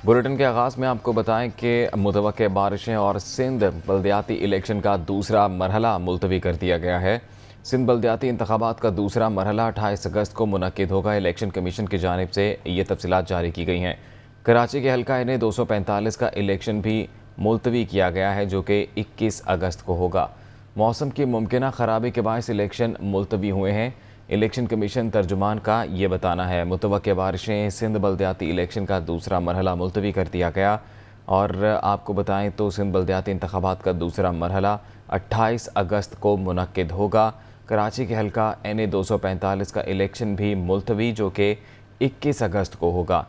Bulletin के आगाज़ में आपको बताएं कि मुतवक्के बारिशें और सिंध बल्दियाती इलेक्शन का दूसरा मरहला मुलतवी कर दिया गया है। सिंध बल्दियाती इंतखाबात का दूसरा मरहला 28 अगस्त को मुनक्किद होगा। इलेक्शन कमीशन की जानिब से ये तफसीलात जारी की गई हैं। कराची के हल्का एन 245 का इलेक्शन भी मुलतवी किया गया है, जो कि 21 अगस्त को होगा। मौसम की मुमकिना ख़राबी के बायस इलेक्शन मुलतवी हुए हैं। इलेक्शन कमीशन तर्जुमान का ये बताना है। मुतवक्के बारिशें सिंध बल्दियाती इलेक्शन का दूसरा मरहला मुलतवी कर दिया गया। और आपको बताएं तो सिंध बल्दियाती इंतखाबात का दूसरा मरहला 28 अगस्त को मुनक्किद होगा। कराची के हल्का NA 245 का इलेक्शन भी मुलतवी, जो कि 21 अगस्त को होगा।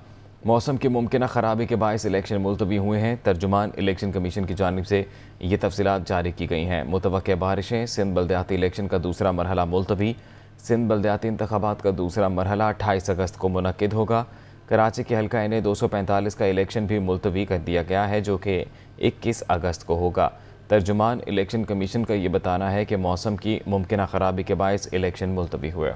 मौसम की मुमकिना ख़राबी के बायस इलेक्शन मुलतवी हुए हैं। तर्जुमान इलेक्शन कमीशन की जानिब से ये तफसीलात जारी की गई हैं। मुतवक्के बारिशें सिंध बल्दियाती इलेक्शन का दूसरा मरहला मुलतवी। सिंध बल्दियाती इंतखाबात का दूसरा मरहला 28 अगस्त को मुनक्किद होगा। कराची के हल्का NA 245 का इलेक्शन भी मुलतवी कर दिया गया है, जो कि 21 अगस्त को होगा। तर्जुमान इलेक्शन कमीशन का ये बताना है कि मौसम की मुमकिना ख़राबी के बायस इलेक्शन मुलतवी हुए।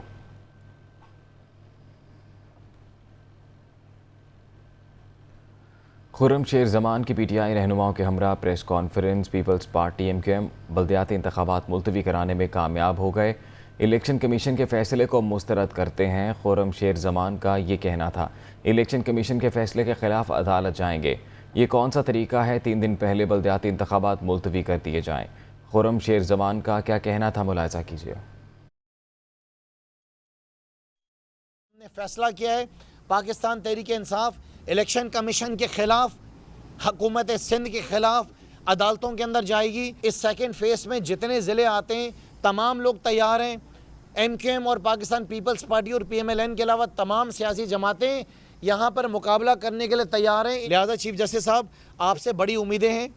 खुर्रम शेर जमान की PTI रहनुमाओं के हमरा press conference. Peoples Party MQM बल्दियाती इंतखाबात मुलतवी कराने में कामयाब हो गए। इलेक्शन कमीशन के फैसले को मुस्तरद करते हैं। खुर्रम शेर जमान का ये कहना था, इलेक्शन कमीशन के फैसले के खिलाफ अदालत जाएंगे। ये कौन सा तरीका है, 3 दिन पहले बल्दियाती इंतखाबात मुलतवी कर दिए जाएं। खुर्रम शेर जमान का क्या कहना था, मुलाहिजा कीजिए। ने फैसला किया है पाकिस्तान तहरीक इंसाफ इलेक्शन कमीशन के खिलाफ, हुकूमत सिंध के खिलाफ अदालतों के अंदर जाएगी। इस सेकेंड फेज में जितने ज़िले आते हैं तमाम लोग तैयार हैं। MQM और पाकिस्तान पीपल्स पार्टी और PMLN के अलावा तमाम सियासी जमातें यहाँ पर मुकाबला करने के लिए तैयार हैं। लिहाजा चीफ जस्टिस साहब, आपसे बड़ी उम्मीदें हैं।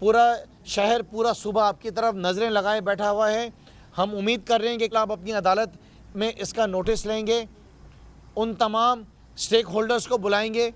पूरा शहर, पूरा सूबा आपकी तरफ नज़रें लगाए बैठा हुआ है। हम उम्मीद कर रहे हैं कि आप अपनी अदालत में इसका नोटिस लेंगे, उन तमाम स्टेक होल्डर्स को बुलाएंगे।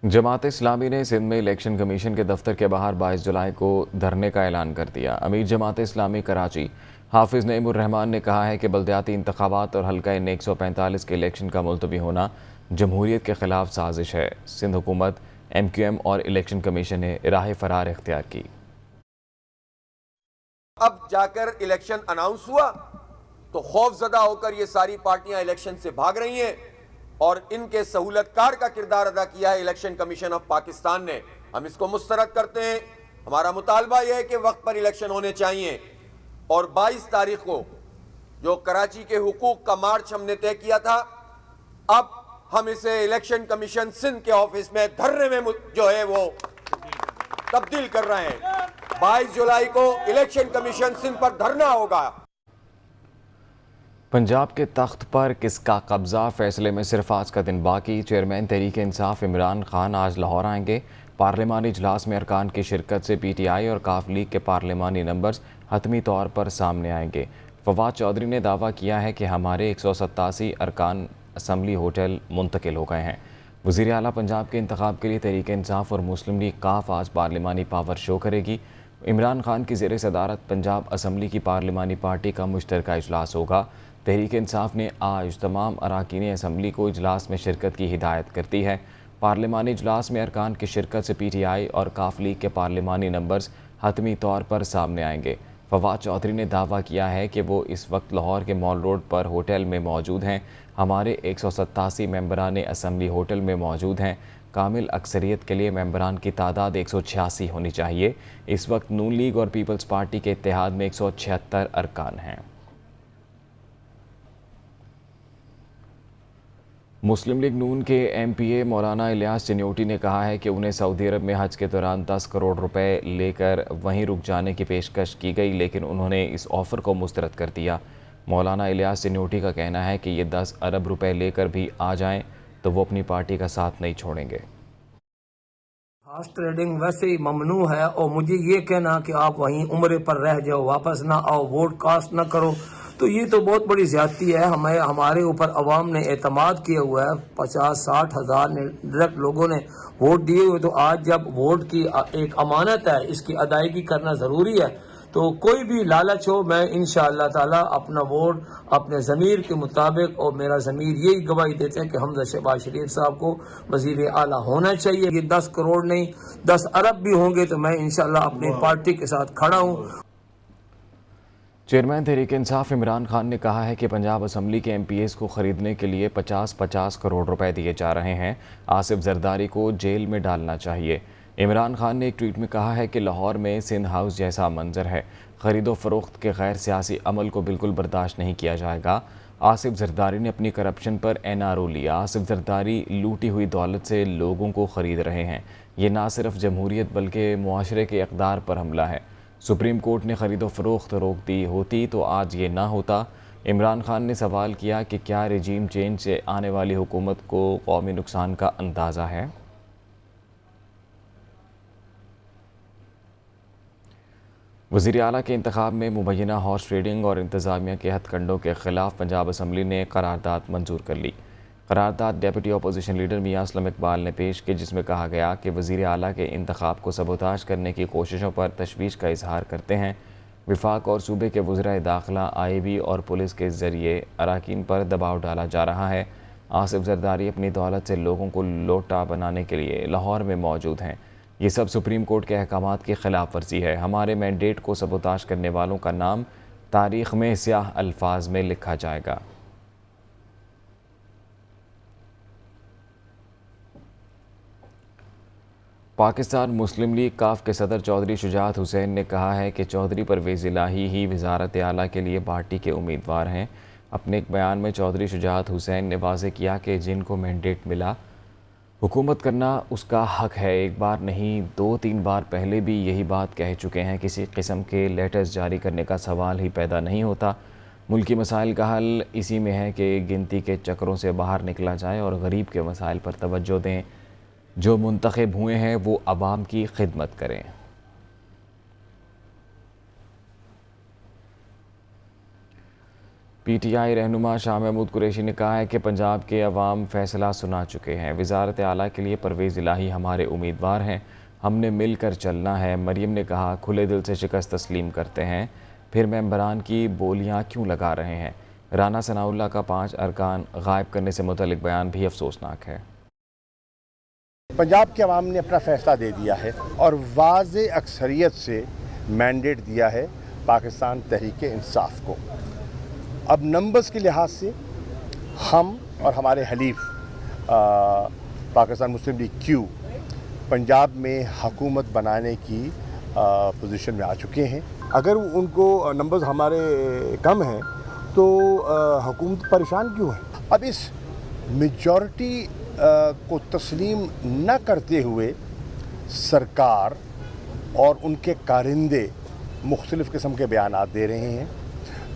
जमात इस्लामी ने सिंध में इलेक्शन कमीशन के दफ्तर के बाहर 22 जुलाई को धरने का ऐलान कर दिया। अमीर जमात इस्लामी कराची हाफिज नईमुर रहमान ने कहा है कि बल्दियाती इंतखाबात और हल्का NA 145 के इलेक्शन का मुलतवी होना जमहूरियत के खिलाफ साजिश है। सिंध हुकूमत, MQM और इलेक्शन कमीशन ने राह फरार इख्तियार की। अब जाकर इलेक्शन अनाउंस हुआ तो खौफजदा होकर ये सारी पार्टियां इलेक्शन से भाग रही हैं और इनके सहूलतकार का किरदार अदा किया है इलेक्शन कमीशन ऑफ पाकिस्तान ने। हम इसको मुस्तरद करते हैं। हमारा मुतालबा यह है कि वक्त पर इलेक्शन होने चाहिए और 22 तारीख को जो कराची के हुकूक का मार्च हमने तय किया था, अब हम इसे इलेक्शन कमीशन सिंध के ऑफिस में धरने में जो है वो तब्दील कर रहे हैं। 22 जुलाई को इलेक्शन कमीशन सिंध पर धरना होगा। पंजाब के तख्त पर किसका कब्जा, फैसले में सिर्फ आज का दिन बाकी। चेयरमैन तहरीक इंसाफ इमरान खान आज लाहौर आएंगे। पार्लिमानी इजलास में अरकान की शिरकत से PTI और काफ लीग के पार्लिमानी नंबर्स हतमी तौर पर सामने आएंगे। फवाद चौधरी ने दावा किया है कि हमारे 187 अरकान असम्बली होटल मुंतकिल हो गए हैं। वज़ीर आला पंजाब के इंतखाब के लिए तहरीक इंसाफ और मुस्लिम लीग काफ आज पार्लिमानी पावर शो करेगी। इमरान खान की ज़ेर सदारत पंजाब असम्बली की पार्लिमानी पार्टी का मुश्तरका इजलास होगा। तहरीक इंसाफ ने आज तमाम अरकान असम्बली को इजलास में शिरकत की हिदायत कर दी है। पार्लिमानी इजलास में अरकान की शिरकत से PTI और काफ लीग के पार्लिमानी नंबर्स हतमी तौर पर सामने आएंगे। फवाद चौधरी ने दावा किया है कि वो इस वक्त लाहौर के मॉल रोड पर होटल में मौजूद हैं। हमारे 187 मेंबरान असम्बली होटल में मौजूद हैं। कामिल अक्सरियत के लिए मेंबरान की तादाद 186 होनी चाहिए। इस वक्त नून लीग और पीपल्स पार्टी के इत्तेहाद में 176 अरकान हैं। मुस्लिम लीग नून के MPA मौलाना इलियास चिन्योटी ने कहा है कि उन्हें सऊदी अरब में हज के दौरान 10 करोड़ रुपए लेकर वहीं रुक जाने की पेशकश की गई, लेकिन उन्होंने इस ऑफ़र को मुस्तरद कर दिया। मौलाना इलियास चिन्योटी का कहना है कि ये 10 अरब रुपए लेकर भी आ जाएं तो वो अपनी पार्टी का साथ नहीं छोड़ेंगे। हॉर्स ट्रेडिंग वैसे ही ममनू है और मुझे ये कहना कि आप वहीं उम्रे पर रह जाओ, वापस ना आओ, वोट कास्ट ना करो, तो ये तो बहुत बड़ी ज्यादती है। हमारे ऊपर अवाम ने एतमाद किया हुआ है। 50-60 हज़ार ने डायरेक्ट लोगों ने वोट दिए हुए, तो आज जब वोट की एक अमानत है, इसकी अदायगी करना ज़रूरी है। تو کوئی بھی لالچ ہو، میں انشاءاللہ تعالی اپنا ووٹ اپنے ضمیر کے مطابق، اور میرا ضمیر یہی گواہی دیتے ہیں کہ حمزہ شہباز شریف صاحب کو وزیر اعلیٰ ہونا چاہیے. یہ 10 کروڑ نہیں 10 ارب بھی ہوں گے تو میں انشاءاللہ اپنی پارٹی کے ساتھ کھڑا ہوں. چیئرمین تحریک انصاف عمران خان نے کہا ہے کہ پنجاب اسمبلی کے ایم پی ایز کو خریدنے کے لیے 50 کروڑ روپے دیے جا رہے ہیں. آصف زرداری کو جیل میں ڈالنا چاہیے. عمران خان نے ایک ٹویٹ میں کہا ہے کہ لاہور میں سندھ ہاؤس جیسا منظر ہے. خرید و فروخت کے غیر سیاسی عمل کو بالکل برداشت نہیں کیا جائے گا. آصف زرداری نے اپنی کرپشن پر NRO لیا. آصف زرداری لوٹی ہوئی دولت سے لوگوں کو خرید رہے ہیں. یہ نہ صرف جمہوریت بلکہ معاشرے کے اقدار پر حملہ ہے. سپریم کورٹ نے خرید و فروخت روک دی ہوتی تو آج یہ نہ ہوتا. عمران خان نے سوال کیا کہ کیا رجیم چینج سے آنے والی حکومت کو قومی نقصان کا اندازہ ہے؟ وزیر اعلیٰ کے انتخاب میں مبینہ ہارس ٹریڈنگ اور انتظامیہ کے ہتھ کنڈوں کے خلاف پنجاب اسمبلی نے قرارداد منظور کر لی. قرارداد ڈیپٹی اپوزیشن لیڈر میاں اسلم اقبال نے پیش کی، جس میں کہا گیا کہ وزیر اعلیٰ کے انتخاب کو سبوتاژ کرنے کی کوششوں پر تشویش کا اظہار کرتے ہیں. وفاق اور صوبے کے وزرائے داخلہ IB اور پولیس کے ذریعے اراکین پر دباؤ ڈالا جا رہا ہے. آصف زرداری اپنی دولت سے لوگوں کو لوٹا بنانے کے لیے لاہور میں موجود ہیں. یہ سب سپریم کورٹ کے احکامات کی خلاف ورزی ہے. ہمارے مینڈیٹ کو سبوتاژ کرنے والوں کا نام تاریخ میں سیاہ الفاظ میں لکھا جائے گا. پاکستان مسلم لیگ کاف کے صدر چودھری شجاعت حسین نے کہا ہے کہ چودھری پرویز الہی ہی وزارت اعلیٰ کے لیے پارٹی کے امیدوار ہیں. اپنے ایک بیان میں چودھری شجاعت حسین نے واضح کیا کہ جن کو مینڈیٹ ملا حکومت کرنا اس کا حق ہے. ایک بار نہیں 2-3 بار پہلے بھی یہی بات کہہ چکے ہیں. کسی قسم کے لیٹرز جاری کرنے کا سوال ہی پیدا نہیں ہوتا. ملکی مسائل کا حل اسی میں ہے کہ گنتی کے چکروں سے باہر نکلا جائے اور غریب کے مسائل پر توجہ دیں. جو منتخب ہوئے ہیں وہ عوام کی خدمت کریں. PTI رہنما شاہ محمود قریشی نے کہا ہے کہ پنجاب کے عوام فیصلہ سنا چکے ہیں. وزارت اعلیٰ کے لیے پرویز الہی ہمارے امیدوار ہیں. ہم نے مل کر چلنا ہے. مریم نے کہا کھلے دل سے شکست تسلیم کرتے ہیں. پھر ممبران کی بولیاں کیوں لگا رہے ہیں؟ رانا ثناء اللہ کا 5 ارکان غائب کرنے سے متعلق بیان بھی افسوسناک ہے. پنجاب کے عوام نے اپنا فیصلہ دے دیا ہے اور واضح اکثریت سے مینڈیٹ دیا ہے پاکستان تحریک انصاف کو. اب نمبرز کے لحاظ سے ہم اور ہمارے حلیف پاکستان مسلم لیگ Q پنجاب میں حکومت بنانے کی پوزیشن میں آ چکے ہیں. اگر ان کو نمبرز ہمارے کم ہیں تو حکومت پریشان کیوں ہے؟ اب اس میجورٹی کو تسلیم نہ کرتے ہوئے سرکار اور ان کے کارندے مختلف قسم کے بیانات دے رہے ہیں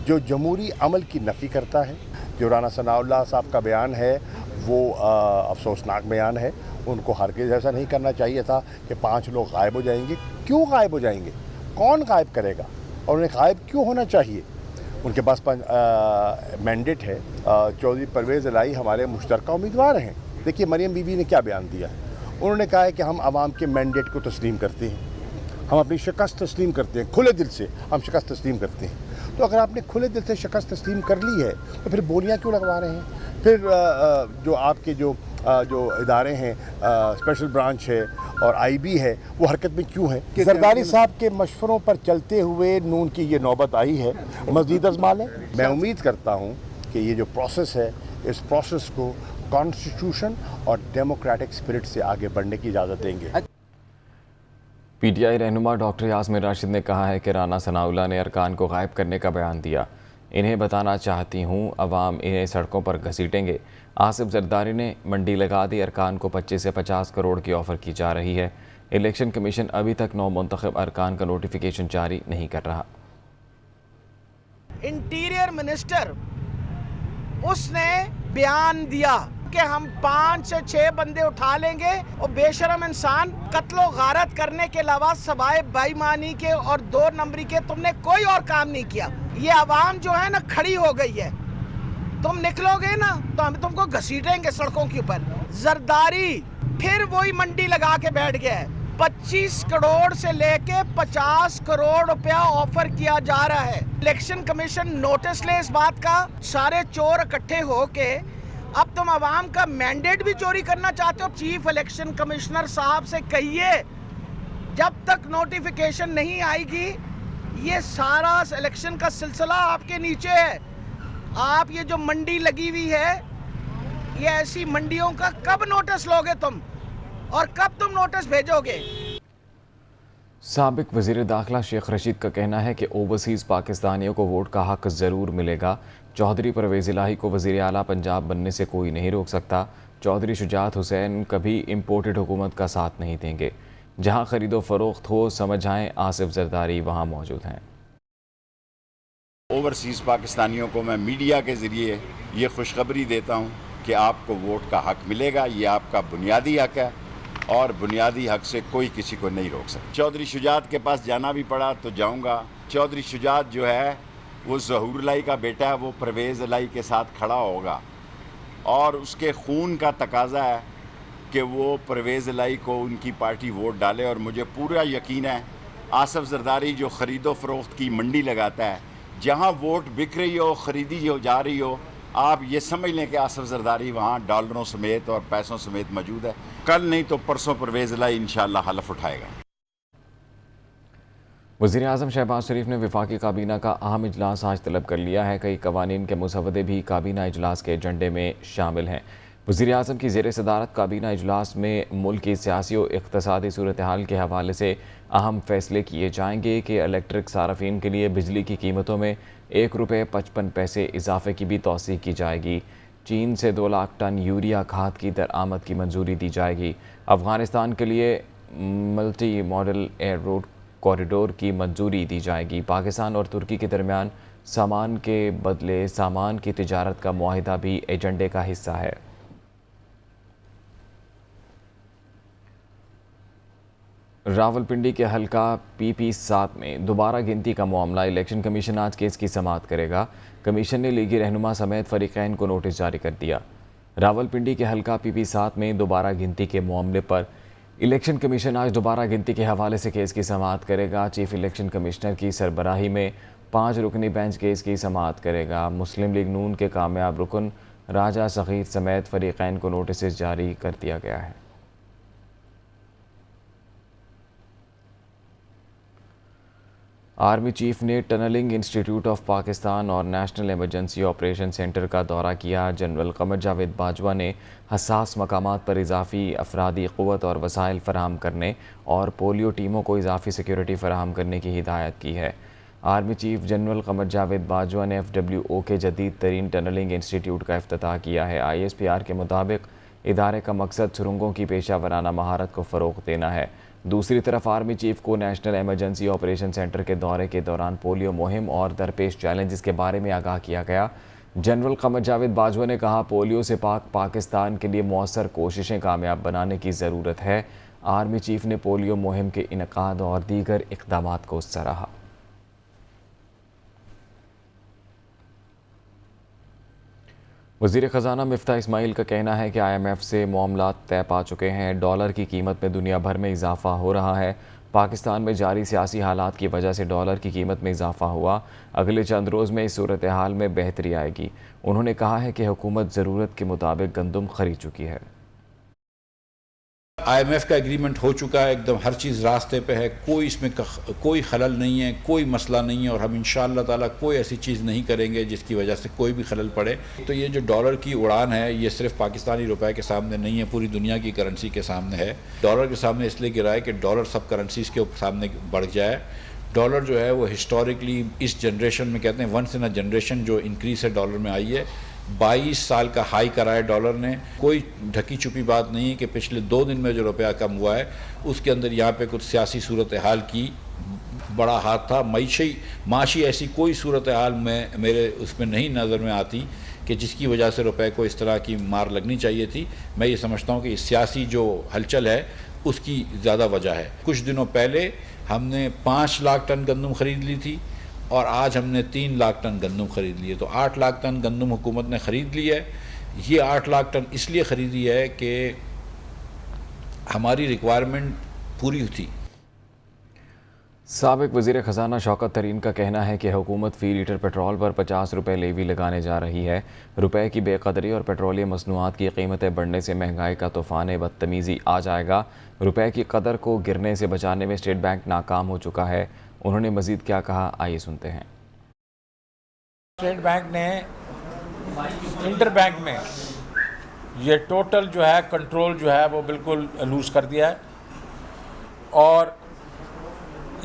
جو جمہوری عمل کی نفی کرتا ہے. جو رانا ثناء اللہ صاحب کا بیان ہے وہ افسوسناک بیان ہے. ان کو ہرگز ایسا نہیں کرنا چاہیے تھا کہ 5 لوگ غائب ہو جائیں گے. کیوں غائب ہو جائیں گے؟ کون غائب کرے گا اور انہیں غائب کیوں ہونا چاہیے؟ ان کے پاس مینڈیٹ ہے. چودھری پرویز الہی ہمارے مشترکہ امیدوار ہیں. دیکھیے مریم بی بی نے کیا بیان دیا ہے. انہوں نے کہا ہے کہ ہم عوام کے مینڈیٹ کو تسلیم کرتے ہیں. ہم اپنی شکست تسلیم کرتے ہیں. کھلے دل سے ہم شکست تسلیم کرتے ہیں. تو اگر آپ نے کھلے دل سے شکست تسلیم کر لی ہے تو پھر بولیاں کیوں لگوا رہے ہیں؟ پھر جو آپ کے جو ادارے ہیں اسپیشل برانچ ہے اور IB ہے وہ حرکت میں کیوں ہیں؟ زرداری صاحب کے مشوروں پر چلتے ہوئے نون کی یہ نوبت آئی ہے. مزید ازما لیں. میں امید کرتا ہوں کہ یہ جو پروسیس ہے اس پروسیس کو کانسٹیٹیوشن اور ڈیموکریٹک اسپرٹ سے آگے بڑھنے کی اجازت دیں گے. PTI رہنما ڈاکٹر یاسمین راشد نے کہا ہے کہ رانا ثناء اللہ نے ارکان کو غائب کرنے کا بیان دیا. انہیں بتانا چاہتی ہوں عوام انہیں سڑکوں پر گھسیٹیں گے. آصف زرداری نے منڈی لگا دی. ارکان کو 25 سے 50 کروڑ کی آفر کی جا رہی ہے. الیکشن کمیشن ابھی تک 9 منتخب ارکان کا نوٹیفیکیشن جاری نہیں کر رہا. انٹیریئر منسٹر اس نے بیان دیا کہ ہم 5 سے 6 بندے اٹھا لیں گے اور بے شرم انسان قتل و غارت کرنے کے علاوہ سوائے بے ایمانی کے اور 2 نمبری کے تم نے کوئی اور کام نہیں کیا. یہ عوام جو ہے نا کھڑی ہو گئی ہے. تم نکلو گے نا تو ہم تم کو گھسیٹیں گے سڑکوں کے اوپر. زرداری پھر وہی منڈی لگا کے بیٹھ گیا ہے. 25 करोड़ से लेके 50 करोड़ रुपया ऑफर किया जा रहा है। इलेक्शन कमीशन नोटिस ले इस बात का, सारे चोर इकट्ठे होके अब तुम आवाम का मैंडेट भी चोरी करना चाहते हो। चीफ इलेक्शन कमिश्नर साहब से कहिए जब तक नोटिफिकेशन नहीं आएगी ये सारा इलेक्शन का सिलसिला आपके नीचे है। आप ये जो मंडी लगी हुई है ये ऐसी मंडियों का कब नोटिस लोगे तुम और कब तुम नोटिस भेजोगे? साबिक वज़ीर दाखिला शेख रशीद का कहना है कि ओवरसीज़ पाकिस्तानियों को वोट का हक़ ज़रूर मिलेगा। चौधरी परवेज़ इलाही को वज़ीर आला पंजाब बनने से कोई नहीं रोक सकता। चौधरी शुजात हुसैन कभी इम्पोर्टेड हुकूमत का साथ नहीं देंगे। जहां ख़रीदो फ़रोख्त हो समझ आएँ आसिफ जरदारी वहां मौजूद हैं। ओवरसीज़ पाकिस्तानियों को मैं मीडिया के ज़रिए ये खुशखबरी देता हूँ कि आपको वोट का हक़ मिलेगा। ये आपका बुनियादी हक़ है और बुनियादी हक़ से कोई किसी को नहीं रोक सकता। चौधरी शुजात के पास जाना भी पड़ा तो जाऊँगा। चौधरी शुजात जो है वो ज़हूर इलाही का बेटा है, वो परवेज़ इलाही के साथ खड़ा होगा और उसके खून का तकाज़ा है कि वो परवेज़ इलाही को उनकी पार्टी वोट डाले। और मुझे पूरा यकीन है आसिफ जरदारी जो ख़रीदो फ़रोख्त की मंडी लगाता है, जहाँ वोट बिक रही हो, ख़रीदी हो जा रही हो, आप ये समझ लें कि आसिफ जरदारी वहाँ डॉलरों समेत और पैसों समेत मौजूद है। कल नहीं तो परसों परवेज़ इलाही इंशाअल्लाह हलफ उठाएगा। वज़ीर आज़म शहबाज शरीफ ने वफाकी काबीना का अहम इजलास आज तलब कर लिया है। कई कवानीन के मुसवदे भी काबीना इजलास के एजेंडे में शामिल हैं। वज़ीर आज़म की ज़ेर सदारत काबीना इजलास में मुल्क की सियासी और इक़्तिसादी सूरत हाल के हवाले से अहम फ़ैसले किए जाएंगे कि इलेक्ट्रिक सारफीन के लिए बिजली की कीमतों में 1 रुपये 55 पैसे इजाफे की भी तौसीक़ की जाएगी। चीन से 2 लाख टन यूरिया खाद की दरआमद की मंजूरी दी जाएगी। अफ़गानिस्तान के लिए multi modal air road corridor की मंजूरी दी जाएगी। पाकिस्तान और तुर्की के दरमियान सामान के बदले सामान की तिजारत का मुआहिदा भी एजेंडे का हिस्सा है। रावलपिंडी के हल्का PP7 में दोबारा गिनती का मामला। इलेक्शन कमीशन आज केस की समाअत करेगा। कमीशन ने लीगी रहनुमा समेत फरीकैन को नोटिस जारी कर दिया। रावलपिंडी के हल्का PP7 में दोबारा गिनती के मामले पर इलेक्शन कमीशन आज दोबारा गिनती के हवाले से केस की समाअत करेगा। चीफ इलेक्शन कमिश्नर की सरबराही में 5 रुकनी बेंच केस की समाअत करेगा। मुस्लिम लीग नून के कामयाब रुकन राजा सगीर समेत फरीकैन को नोटिस जारी कर दिया गया है। आर्मी चीफ ने टनलिंग इंस्टीट्यूट ऑफ पाकिस्तान और नेशनल इमरजेंसी ऑपरेशन सेंटर का दौरा किया। जनरल कमर जावेद बाजवा ने हसास मकामात पर इजाफी अफरादी क़ुव्वत और वसाइल फराहम करने और पोलियो टीमों को इजाफी सिक्योरिटी फराहम करने की हिदायत की है। Army chief general Qamar Javed Bajwa ने FWO के जदीद तरीन टनलिंग इंस्टीट्यूट का इफ्तिताह किया है। ISPR के मुताबिक इदारे का मकसद सुरंगों की पेशा वराना महारत को फ़रोग़ देना है। दूसरी तरफ आर्मी चीफ को नेशनल इमरजेंसी ऑपरेशन सेंटर के दौरे के दौरान पोलियो मुहिम और दरपेश चैलेंजेस के बारे में आगाह किया गया। जनरल कमर जावेद बाजवा ने कहा, पोलियो से पाकिस्तान के लिए मौसर कोशिशें कामयाब बनाने की ज़रूरत है। आर्मी चीफ ने पोलियो मुहिम के इनकाद और दीगर इक़दामात को सराहा। वज़ीर ख़जाना मिफ्ता इस्माइल का कहना है कि IMF से मामलात तय पा चुके हैं। डॉलर की कीमत में दुनिया भर में इजाफा हो रहा है। पाकिस्तान में जारी सियासी हालात की वजह से डॉलर की कीमत में इजाफा हुआ। अगले चंद रोज़ में इस सूरत हाल में बेहतरी आएगी। उन्होंने कहा है कि हुकूमत ज़रूरत के मुताबिक गंदम खरीद चुकी है। IMF का एग्रीमेंट हो चुका है, एकदम हर चीज़ रास्ते पे है, कोई इसमें कोई खलल नहीं है, कोई मसला नहीं है और हम इंशाअल्लाह ताला कोई ऐसी चीज़ नहीं करेंगे जिसकी वजह से कोई भी खलल पड़े। तो ये जो डॉलर की उड़ान है ये सिर्फ पाकिस्तानी रुपए के सामने नहीं है, पूरी दुनिया की करेंसी के सामने है। डॉलर के सामने इसलिए गिरा है कि डॉलर सब करेंसीज़ के सामने बढ़ जाए। डॉलर जो है वो हिस्टोरिकली इस जनरेशन में कहते हैं वंस इन अ जनरेशन जो इंक्रीज़ है डॉलर में आई है। 22 साल का हाई करा है डॉलर ने। कोई ढकी छुपी बात नहीं है कि पिछले 2 दिन में जो रुपया कम हुआ है उसके अंदर यहाँ पे कुछ सियासी सूरत हाल की बड़ा हाथ था। माशी ऐसी कोई सूरत हाल में मेरे उसमें नहीं नज़र में आती कि जिसकी वजह से रुपए को इस तरह की मार लगनी चाहिए थी। मैं ये समझता हूँ कि सियासी जो हलचल है उसकी ज़्यादा वजह है। कुछ दिनों पहले हमने 5 लाख टन गंदम ख़रीद ली थी और आज हमने 3 लाख टन गंदम ख़रीद ली है। तो 8 लाख टन गंदम हुकूमत ने ख़रीद ली है। ये 8 लाख टन इसलिए ख़रीदी है कि हमारी रिक्वायरमेंट पूरी थी। साबिक वज़ीर ख़जाना शौकत तरीन का कहना है कि हुकूमत फ़ी लीटर पेट्रोल पर 50 रुपये लेवी लगाने जा रही है। रुपए की बेकदरी और पेट्रोलियम मसनूआत की कीमतें बढ़ने से महंगाई का तूफ़ान बदतमीज़ी आ जाएगा। रुपए की कदर को गिरने से बचाने में स्टेट बैंक नाकाम हो चुका है। उन्होंने मज़ीद क्या कहा, आइए सुनते हैं। स्टेट बैंक ने इंटर बैंक में ये टोटल जो है कंट्रोल जो है वो बिल्कुल लूज़ कर दिया है और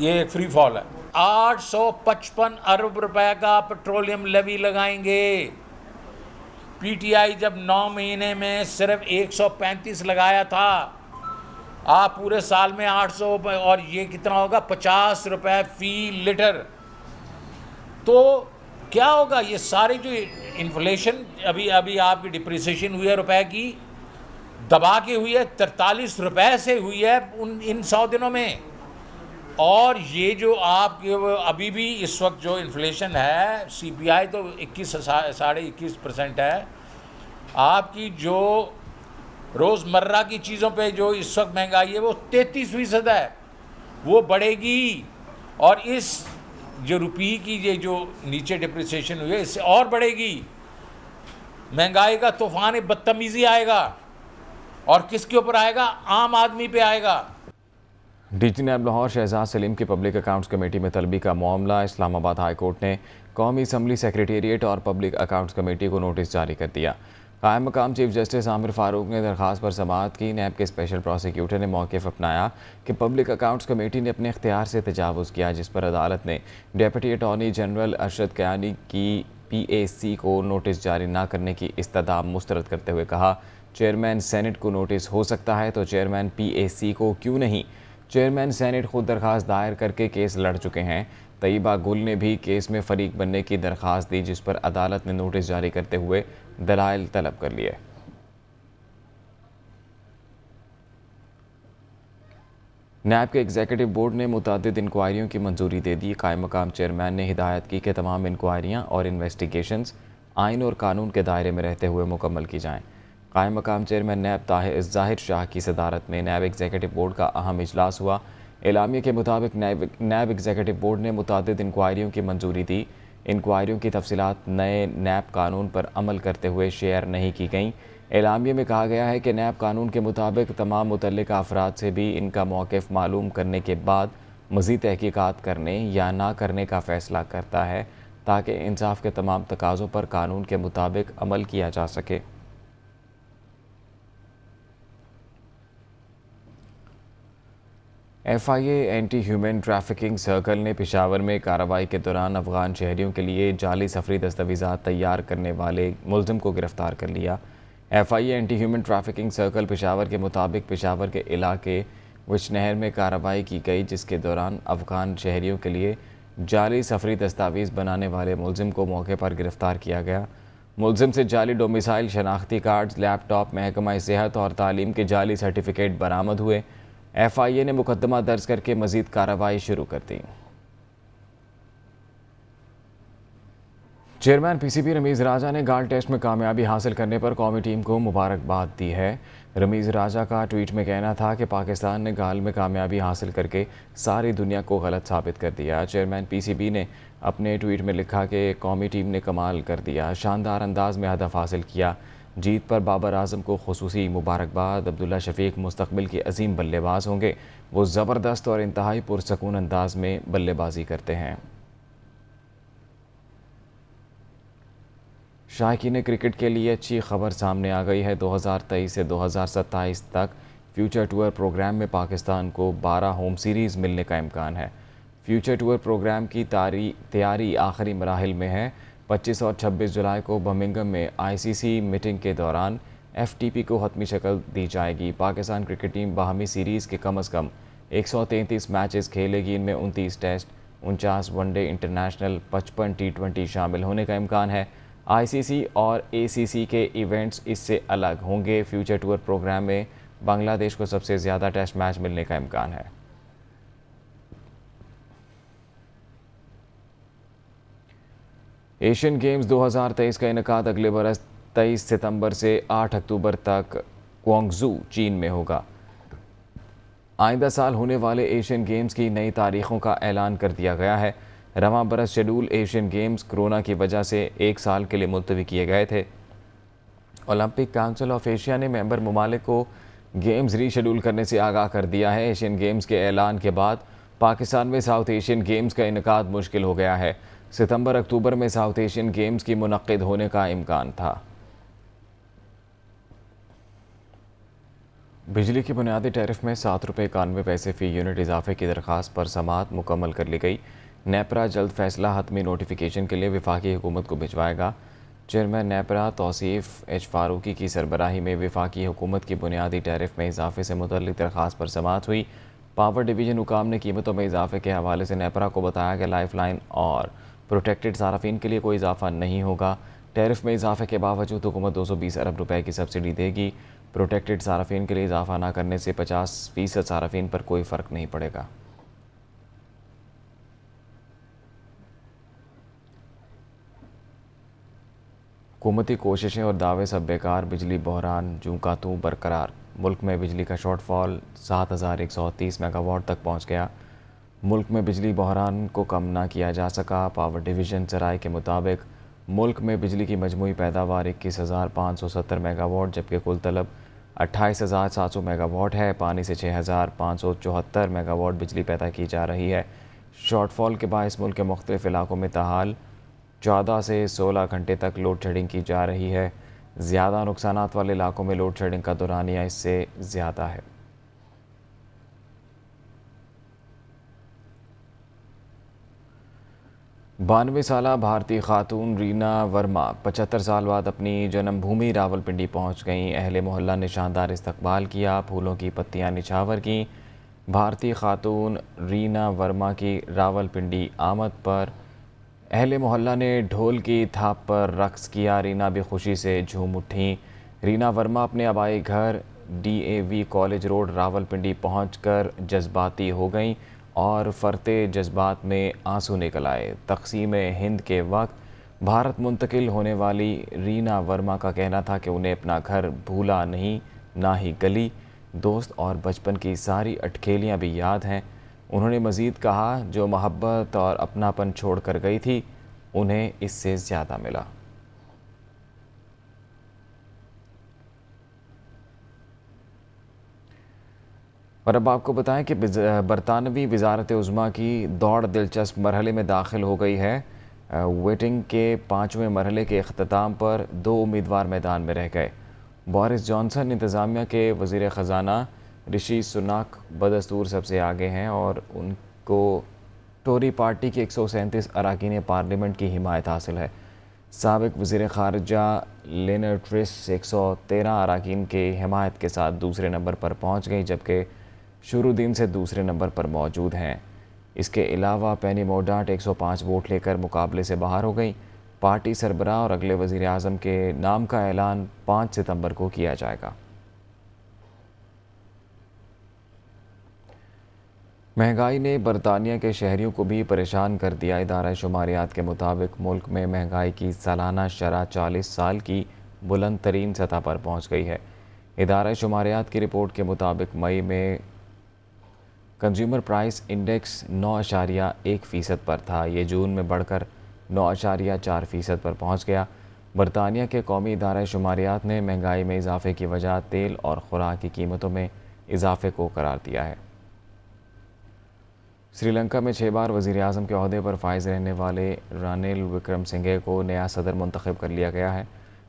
ये एक फ्री फॉल है। 855 अरब रुपए का पेट्रोलियम लेवी लगाएंगे। पीटीआई जब 9 महीने में सिर्फ 135 लगाया था, आप पूरे साल में 800 और ये कितना होगा 50 रुपए फी लीटर। तो क्या होगा, ये सारी जो इन्फ्लेशन अभी आपकी डिप्रिसिएशन हुई है रुपए की, दबा के हुई है 43 रुपए से हुई है इन 100 दिनों में। और ये जो आपके अभी भी इस वक्त जो इन्फ्लेशन है सीपीआई तो 21.5% है। आपकी जो रोज़मर्रा की चीज़ों पे जो इस वक्त महंगाई है वो 33% है, वो बढ़ेगी। और इस जो रुपये की ये जो नीचे डिप्रिसिएशन हुई है इससे और बढ़ेगी। महंगाई का तूफ़ान बदतमीज़ी आएगा और किसके ऊपर आएगा, आम आदमी पे आएगा। डीजी नैब लाहौर शहजाद सलीम की पब्लिक अकाउंट्स कमेटी में तलबी का मामला। इस्लामाबाद हाई कोर्ट ने कौमी असम्बली सेक्रेटेरिएट और पब्लिक अकाउंट्स कमेटी को नोटिस जारी कर दिया। कायम मकाम चीफ जस्टिस आमिर फारूक ने दरख्वास्त पर समाअत की। नैब के स्पेशल प्रोसिक्यूटर ने मौक़िफ़ अपनाया कि पब्लिक अकाउंट्स कमेटी ने अपने इख्तियार से तजावुज़ किया, जिस पर अदालत ने deputy attorney general Arshad Kayani की PAC को नोटिस जारी न करने की इस्तदा मुस्तरद करते हुए कहा, चेयरमैन सेनेट को नोटिस हो सकता है तो चेयरमैन PAC को क्यों नहीं। चेयरमैन सेनेट खुद दरख्वास्त दायर करके केस लड़ चुके हैं। तैयबा गुल ने भी केस में फ़रीक बनने की दरख्वास्त दी, जिस पर अदालत ने नोटिस जारी करते हुए दलाइल तलब कर लिए। नैब के एग्जीक्यूटिव बोर्ड ने मुतअद्दिद इंक्वायरियों की मंजूरी दे दी। कायम मकाम चेयरमैन ने हिदायत की कि तमाम इंक्वायरियाँ और इन्वेस्टिगेशंस आइन और कानून के दायरे में रहते हुए मुकम्मल की जाएँ। कायम मकाम चेयरमैन नैब ज़ाहिर शाह की सदारत में नैब एग्जीक्यूटिव बोर्ड का अहम इजलास हुआ। एलामिया के मुताबिक नैब एग्जीक्यूटिव बोर्ड ने मुतअद्दिद इंक्वायरियों की मंजूरी दी। इंक्वायरियों की तफसीलात नए नैब कानून पर अमल करते हुए शेयर नहीं की गईं। एलामिया में कहा गया है कि नैब कानून के मुताबिक तमाम मुतल्लिका अफराद से भी इनका मौक़िफ़ मालूम करने के बाद मज़ीद तहकीकात करने या ना करने का फ़ैसला करता है, ताकि इंसाफ के तमाम तकाज़ों पर कानून के मुताबिक अमल किया जा सके। FIA anti human trafficking circle ने पेशावर में कार्रवाई के दौरान अफ़गान शहरियों के लिए जाली सफरी दस्तावेज़ात तैयार करने वाले मुलज़िम को गिरफ़्तार कर लिया। FIA anti human trafficking circle Peshawar के मुताबिक पेशावर के इलाके विच नहर में कार्रवाई की गई, जिसके दौरान अफ़गान शहरियों के लिए जाली सफरी दस्तावेज़ बनाने वाले मुलज़िम को मौके पर गिरफ़्तार किया गया। मुलज़िम से जाली डोमिसाइल शनाख्ती कार्ड्स, लैपटॉप, महकमा सेहत और तालीम के जाली सर्टिफिकेट बरामद हुए। FIA ने मुकदमा दर्ज करके मज़ीद कार्रवाई शुरू कर दी। चेयरमैन PCB रमीज़ राजा ने गाल टेस्ट में कामयाबी हासिल करने पर कौमी टीम को मुबारकबाद दी है। रमीज़ राजा का ट्वीट में कहना था कि पाकिस्तान ने गाल में कामयाबी हासिल करके सारी दुनिया को गलत साबित कर दिया। चेयरमैन PCB ने अपने ट्वीट में लिखा कि कौमी टीम ने कमाल कर दिया, शानदार अंदाज में हदफ हासिल किया। जीत पर बाबर आजम को खुसूसी मुबारकबाद। अब्दुल्ला शफीक मुस्तकबिल के अजीम बल्लेबाज होंगे। वो ज़बरदस्त और इंतहाई पुरसकून अंदाज में बल्लेबाजी करते हैं। शायकीन क्रिकेट के लिए अच्छी खबर सामने आ गई है। 2023 से 2027 तक फ्यूचर टूर प्रोग्राम में पाकिस्तान को 12 होम सीरीज़ मिलने का इम्कान है। फ्यूचर टूर प्रोग्राम की तैयारी आखिरी मराहिल में है। 25 और 26 जुलाई को बर्मिंघम में ICC मीटिंग के दौरान FTP को हतमी शक्ल दी जाएगी। पाकिस्तान क्रिकेट टीम बाहमी सीरीज़ के कम अज़ कम 133 मैचेस खेलेगी। इनमें 29 टेस्ट, 49 वनडे इंटरनेशनल, 55 T20 शामिल होने का इम्कान है। ICC और ACC के इवेंट्स इससे अलग होंगे। फ्यूचर टूर प्रोग्राम में बांग्लादेश को सबसे ज़्यादा टेस्ट मैच मिलने का इम्कान है। एशियन गेम्स 2023 का इनेकाद अगले बरस 23 सितंबर से 8 अक्टूबर तक ग्वांगझू, चीन में होगा। آئندہ سال ہونے والے ایشین گیمز کی نئی تاریخوں کا اعلان کر دیا گیا ہے۔ رواں برس شیڈول ایشین گیمز کورونا کی وجہ سے 1 سال کے لیے ملتوی کیے گئے تھے۔ اولمپک کونسل آف ایشیا نے ممبر ممالک کو گیمز ری شیڈول کرنے سے آگاہ کر دیا ہے۔ ایشین گیمز کے اعلان کے بعد پاکستان میں ساؤتھ ایشین گیمز کا انعقاد مشکل ہو گیا ہے۔ ستمبر اکتوبر میں ساؤتھ ایشین گیمز کی منعقد ہونے کا امکان تھا۔ بجلی کی بنیادی ٹیرف میں 7 روپے 91 پیسے فی یونٹ اضافے کی درخواست پر سماعت مکمل کر لی گئی۔ نیپرا جلد فیصلہ حتمی نوٹیفیکیشن کے لیے وفاقی حکومت کو بھجوائے گا۔ چیئرمین نیپرا توصیف ایچ فاروقی کی سربراہی میں وفاقی حکومت کی بنیادی ٹیرف میں اضافے سے متعلق درخواست پر سماعت ہوئی۔ پاور ڈویژن حکام نے قیمتوں میں اضافے کے حوالے سے نیپرا کو بتایا کہ لائف لائن اور پروٹیکٹڈ صارفین کے لیے کوئی اضافہ نہیں ہوگا۔ ٹیرف میں اضافے کے باوجود حکومت 220 ارب روپے کی سبسڈی دے گی۔ پروٹیکٹڈ صارفین کے لیے اضافہ نہ کرنے سے 50% صارفین پر کوئی فرق نہیں پڑے گا۔ حکومتی کوششیں اور دعوے سب بیکار، بجلی بحران جوں کا توں برقرار۔ ملک میں بجلی کا شارٹ فال 7130 میگا واٹ تک پہنچ گیا۔ ملک میں بجلی بحران کو کم نہ کیا جا سکا۔ پاور ڈویژن سرائے کے مطابق ملک میں بجلی کی مجموعی پیداوار 21,570 میگا واٹ جبکہ کل طلب 28,700 میگا واٹ ہے۔ پانی سے 6,574 میگا واٹ بجلی پیدا کی جا رہی ہے۔ شارٹ فال کے باعث ملک کے مختلف علاقوں میں تاحال 14 سے 16 گھنٹے تک لوڈ شیڈنگ کی جا رہی ہے۔ زیادہ نقصانات والے علاقوں میں لوڈ شیڈنگ کا دورانیہ اس سے زیادہ ہے۔ بانوے سالہ بھارتی خاتون رینا ورما 75 سال بعد اپنی جنم بھومی راولپنڈی پہنچ گئیں۔ اہل محلہ نے شاندار استقبال کیا، پھولوں کی پتیاں نچھاور کیں۔ بھارتی خاتون رینا ورما کی راولپنڈی آمد پر اہل محلہ نے ڈھول کی تھاپ پر رقص کیا۔ رینا بھی خوشی سے جھوم اٹھیں۔ رینا ورما اپنے آبائی گھر DAV کالج روڈ راولپنڈی پہنچ کر جذباتی ہو گئیں اور فرتے جذبات میں آنسو نکل آئے۔ تقسیم ہند کے وقت بھارت منتقل ہونے والی رینا ورما کا کہنا تھا کہ انہیں اپنا گھر بھولا نہیں، نہ ہی گلی، دوست اور بچپن کی ساری اٹکھیلیاں بھی یاد ہیں۔ انہوں نے مزید کہا جو محبت اور اپناپن چھوڑ کر گئی تھی انہیں اس سے زیادہ ملا۔ اور اب آپ کو بتائیں کہ برطانوی وزارت عظمیٰ کی دوڑ دلچسپ مرحلے میں داخل ہو گئی ہے۔ ووٹنگ کے 5ویں مرحلے کے اختتام پر 2 امیدوار میدان میں رہ گئے۔ بورس جانسن انتظامیہ کے وزیر خزانہ رشی سناک بدستور سب سے آگے ہیں اور ان کو ٹوری پارٹی کی 137 اراکین پارلیمنٹ کی حمایت حاصل ہے۔ سابق وزیر خارجہ لینر ٹریس 113 اراکین کے حمایت کے ساتھ دوسرے نمبر پر پہنچ گئی جبکہ شروع دن سے دوسرے نمبر پر موجود ہیں۔ اس کے علاوہ پینی موڈاٹ 105 ووٹ لے کر مقابلے سے باہر ہو گئی۔ پارٹی سربراہ اور اگلے وزیر اعظم کے نام کا اعلان 5 ستمبر کو کیا جائے گا۔ مہنگائی نے برطانیہ کے شہریوں کو بھی پریشان کر دیا۔ ادارہ شماریات کے مطابق ملک میں مہنگائی کی سالانہ شرح 40 سال کی بلند ترین سطح پر پہنچ گئی ہے۔ ادارہ شماریات کی رپورٹ کے مطابق مئی میں کنزیومر پرائس انڈیکس 9.1% پر تھا۔ یہ جون میں بڑھ کر 9.4% پر پہنچ گیا۔ برطانیہ کے قومی ادارہ شماریات نے مہنگائی میں اضافے کی وجہ تیل اور خوراک کی قیمتوں میں اضافے کو قرار دیا ہے۔ سری لنکا میں 6 بار وزیر اعظم کے عہدے پر فائز رہنے والے رانیل وکرم سنگھے کو نیا صدر منتخب کر لیا گیا ہے۔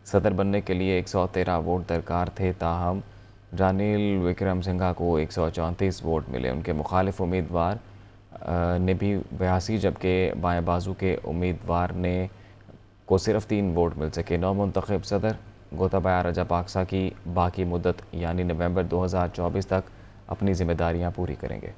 صدر بننے کے لیے 113 ووٹ درکار تھے، تاہم رانیل وکرم سنگھا کو 134 ووٹ ملے۔ ان کے مخالف امیدوار نے بھی 82 جبکہ بائیں بازو کے امیدوار نے کو صرف 3 ووٹ مل سکے۔ نو منتخب صدر گوتابایا راجاپاکسا کی باقی مدت یعنی نومبر 2024 تک اپنی ذمہ داریاں پوری کریں گے۔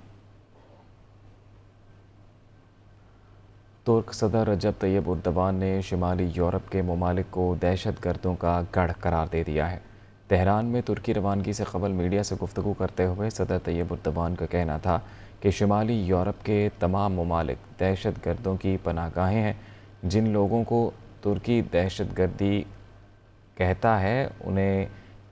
ترک صدر رجب طیب اردوان نے شمالی یورپ کے ممالک کو دہشت گردوں کا گڑھ قرار دے دیا ہے۔ تہران میں ترکی روانگی سے قبل میڈیا سے گفتگو کرتے ہوئے صدر طیب اردوان کا کہنا تھا کہ شمالی یورپ کے تمام ممالک دہشت گردوں کی پناہ گاہیں ہیں۔ جن لوگوں کو ترکی دہشت گردی کہتا ہے انہیں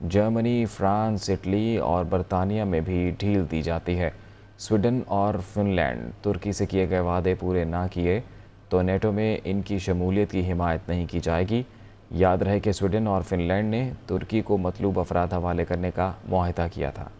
जर्मनी, फ्रांस, इटली और बरतानिया में भी ढील दी जाती है। स्वीडन और फिनलैंड तुर्की से किए गए वादे पूरे ना किए तो नेटो में इनकी शमूलियत की हिमायत नहीं की जाएगी। याद रहे कि स्वीडन और फिनलैंड ने तुर्की को मतलूब अफराद हवाले करने का मुआहदा किया था।